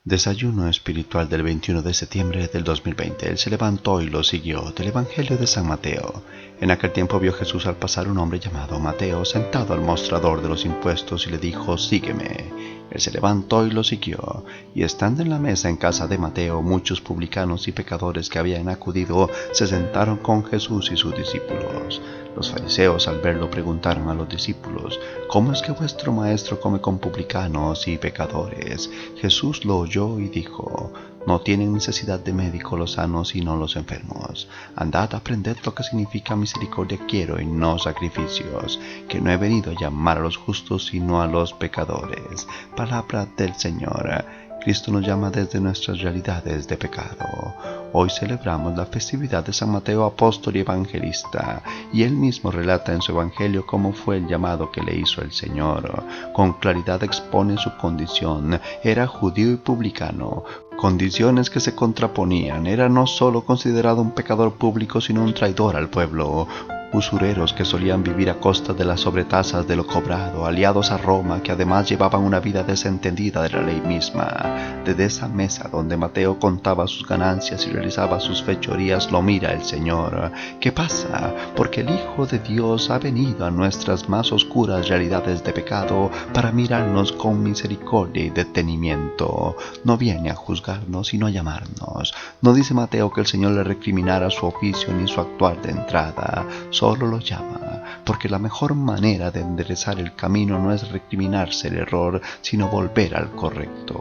Desayuno espiritual del 21 de septiembre del 2020. Él se levantó y lo siguió. Del Evangelio de San Mateo. En aquel tiempo vio Jesús al pasar un hombre llamado Mateo sentado al mostrador de los impuestos y le dijo: «Sígueme». Él se levantó y lo siguió. Y estando en la mesa en casa de Mateo, muchos publicanos y pecadores que habían acudido se sentaron con Jesús y sus discípulos. Los fariseos, al verlo, preguntaron a los discípulos: «¿Cómo es que vuestro maestro come con publicanos y pecadores?» Jesús lo oyó y dijo: «No tienen necesidad de médico los sanos, sino los enfermos. Andad, aprended lo que significa misericordia quiero y no sacrificios, que no he venido a llamar a los justos, sino a los pecadores». Palabra del Señor. Cristo nos llama desde nuestras realidades de pecado. Hoy celebramos la festividad de San Mateo, apóstol y evangelista, y él mismo relata en su evangelio cómo fue el llamado que le hizo el Señor. Con claridad expone su condición: era judío y publicano, condiciones que se contraponían. Era no solo considerado un pecador público, sino un traidor al pueblo. Usureros que solían vivir a costa de las sobretasas de lo cobrado, aliados a Roma, que además llevaban una vida desentendida de la ley misma. Desde esa mesa donde Mateo contaba sus ganancias y realizaba sus fechorías, lo mira el Señor. ¿Qué pasa? Porque el Hijo de Dios ha venido a nuestras más oscuras realidades de pecado para mirarnos con misericordia y detenimiento. No viene a juzgarnos, sino a llamarnos. No dice Mateo que el Señor le recriminara su oficio ni su actuar de entrada. Solo lo llama, porque la mejor manera de enderezar el camino no es recriminarse el error, sino volver al correcto.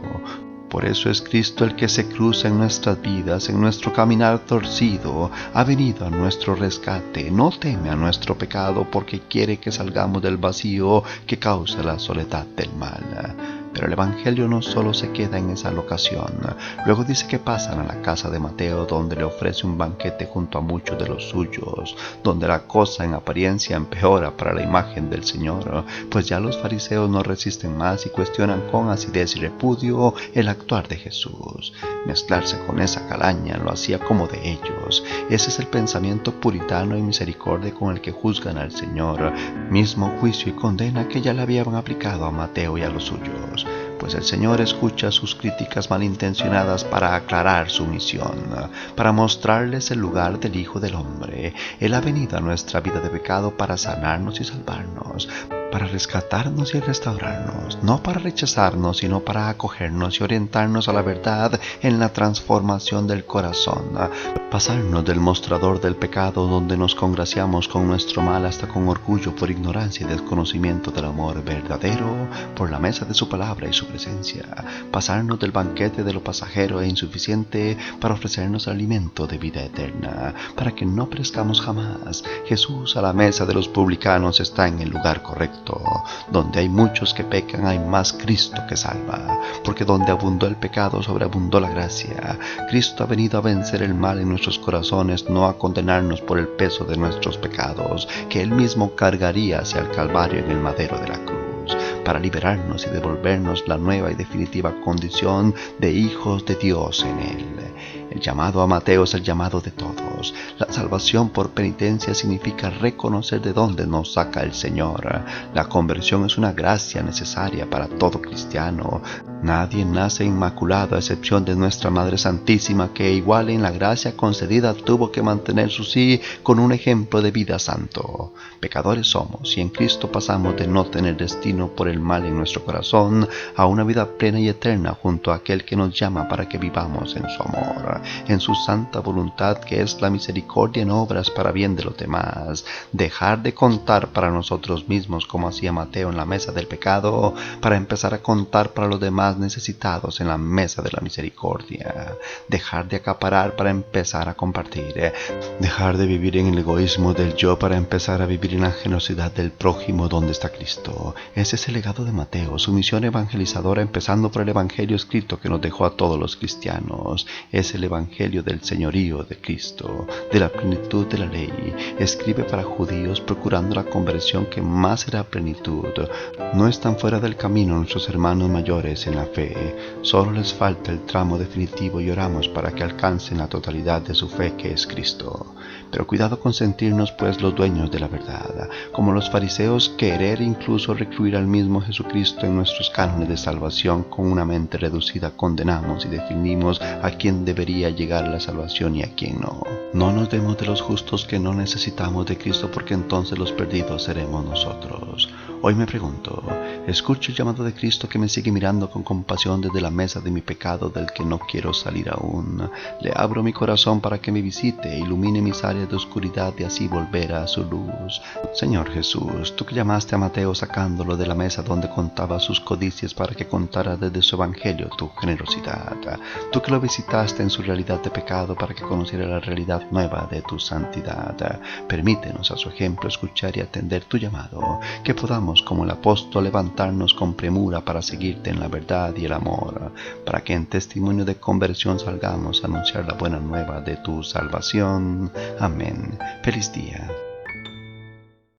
Por eso es Cristo el que se cruza en nuestras vidas, en nuestro caminar torcido. Ha venido a nuestro rescate, no teme a nuestro pecado, porque quiere que salgamos del vacío que causa la soledad del mal. Pero el Evangelio no solo se queda en esa locación. Luego dice que pasan a la casa de Mateo, donde le ofrece un banquete junto a muchos de los suyos, donde la cosa en apariencia empeora para la imagen del Señor, pues ya los fariseos no resisten más y cuestionan con acidez y repudio el actuar de Jesús. Mezclarse con esa calaña lo hacía como de ellos. Ese es el pensamiento puritano y misericordia con el que juzgan al Señor, mismo juicio y condena que ya le habían aplicado a Mateo y a los suyos. Pues el Señor escucha sus críticas malintencionadas para aclarar su misión, para mostrarles el lugar del Hijo del Hombre. Él ha venido a nuestra vida de pecado para sanarnos y salvarnos, para rescatarnos y restaurarnos, no para rechazarnos, sino para acogernos y orientarnos a la verdad en la transformación del corazón, pasarnos del mostrador del pecado donde nos congraciamos con nuestro mal hasta con orgullo por ignorancia y desconocimiento del amor verdadero, por la mesa de su palabra y su presencia, pasarnos del banquete de lo pasajero e insuficiente para ofrecernos alimento de vida eterna, para que no perezcamos jamás. Jesús a la mesa de los publicanos está en el lugar correcto. Donde hay muchos que pecan, hay más Cristo que salva, porque donde abundó el pecado, sobreabundó la gracia. Cristo ha venido a vencer el mal en nuestros corazones, no a condenarnos por el peso de nuestros pecados, que Él mismo cargaría hacia el Calvario en el madero de la cruz, para liberarnos y devolvernos la nueva y definitiva condición de hijos de Dios en Él. El llamado a Mateo es el llamado de todos. La salvación por penitencia significa reconocer de dónde nos saca el Señor. La conversión es una gracia necesaria para todo cristiano. Nadie nace inmaculado a excepción de nuestra Madre Santísima, que igual en la gracia concedida tuvo que mantener su sí con un ejemplo de vida santo. Pecadores somos y en Cristo pasamos de no tener destino por el mal en nuestro corazón a una vida plena y eterna junto a aquel que nos llama para que vivamos en su amor, en su santa voluntad, que es la misericordia en obras para bien de los demás. Dejar de contar para nosotros mismos como hacía Mateo en la mesa del pecado, para empezar a contar para los demás necesitados en la mesa de la misericordia. Dejar de acaparar para empezar a compartir. Dejar de vivir en el egoísmo del yo para empezar a vivir en la generosidad del prójimo donde está Cristo. Ese es el legado de Mateo, su misión evangelizadora, empezando por el evangelio escrito que nos dejó a todos los cristianos. Es el evangelio del señorío de Cristo, de la plenitud de la ley. Escribe para judíos procurando la conversión que más será plenitud. No están fuera del camino nuestros hermanos mayores en la la fe. Solo les falta el tramo definitivo y oramos para que alcancen la totalidad de su fe, que es Cristo. Pero cuidado con sentirnos pues los dueños de la verdad, como los fariseos, querer incluso recluir al mismo Jesucristo en nuestros cánones de salvación. Con una mente reducida condenamos y definimos a quién debería llegar a la salvación y a quién no. No nos demos de los justos que no necesitamos de Cristo, porque entonces los perdidos seremos nosotros. Hoy me pregunto, ¿escucho el llamado de Cristo que me sigue mirando con compasión desde la mesa de mi pecado del que no quiero salir aún? Le abro mi corazón para que me visite, ilumine mis áreas de oscuridad y así volver a su luz. Señor Jesús, tú que llamaste a Mateo sacándolo de la mesa donde contaba sus codicias para que contara desde su evangelio tu generosidad. Tú que lo visitaste en su realidad de pecado para que conociera la realidad nueva de tu santidad. Permítenos a su ejemplo escuchar y atender tu llamado, que podamos como el apóstol levantarnos con premura para seguirte en la verdad y el amor, para que en testimonio de conversión salgamos a anunciar la buena nueva de tu salvación. Amén. Feliz día.